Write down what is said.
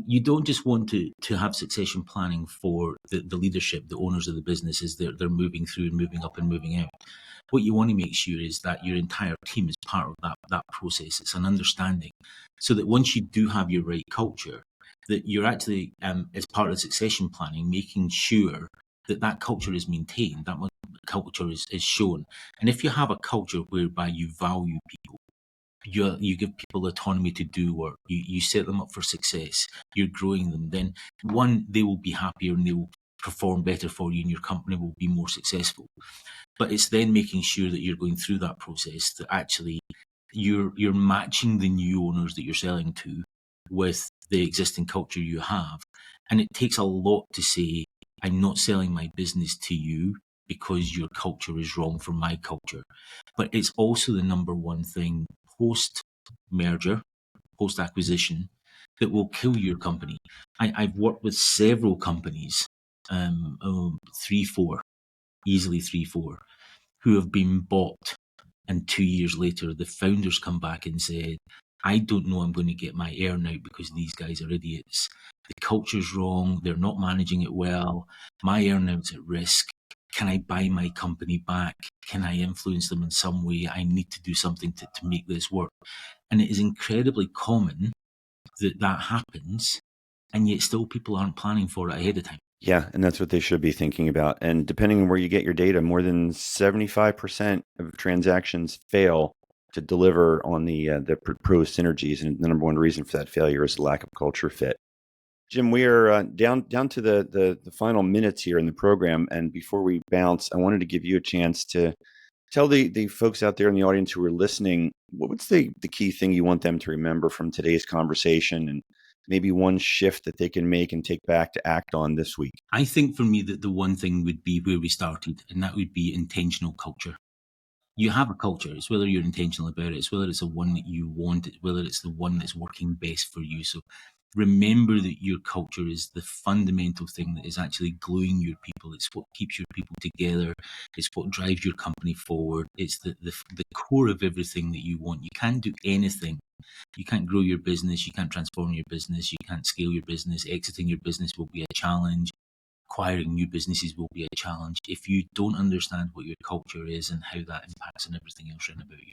you don't just want to have succession planning for the leadership, the owners of the business, as they're moving through and moving up and moving out. What you want to make sure is that your entire team is part of that process. It's an understanding, so that once you do have your right culture, that you're actually, as part of succession planning, making sure that culture is maintained, that culture is shown. And if you have a culture whereby you value people, you give people autonomy to do work, you set them up for success, you're growing them, then one, they will be happier and they will perform better for you and your company will be more successful. But it's then making sure that you're going through that process, that actually you're matching the new owners that you're selling to with the existing culture you have. And it takes a lot to say, I'm not selling my business to you because your culture is wrong for my culture. But it's also the number one thing post-merger, post-acquisition, that will kill your company. I've worked with several companies, easily three, four, who have been bought, and 2 years later, the founders come back and said, I don't know I'm going to get my earn out because these guys are idiots. The culture's wrong. They're not managing it well. My earn out's at risk. Can I buy my company back? Can I influence them in some way? I need to do something to make this work. And it is incredibly common that happens, and yet still people aren't planning for it ahead of time. Yeah, and that's what they should be thinking about. And depending on where you get your data, more than 75% of transactions fail to deliver on the proposed synergies. And the number one reason for that failure is the lack of culture fit. Jim, we are down to the final minutes here in the program. And before we bounce, I wanted to give you a chance to tell the folks out there in the audience who are listening, what's the key thing you want them to remember from today's conversation, and maybe one shift that they can make and take back to act on this week? I think for me that the one thing would be where we started, and that would be intentional culture. You have a culture. It's whether you're intentional about it. It's whether it's the one that you want, whether it's the one that's working best for you. So remember that your culture is the fundamental thing that is actually gluing your people. It's what keeps your people together. It's what drives your company forward. It's the core of everything that you want. You can't do anything. You can't grow your business. You can't transform your business. You can't scale your business. Exiting your business will be a challenge. Acquiring new businesses will be a challenge if you don't understand what your culture is and how that impacts on everything else around about you.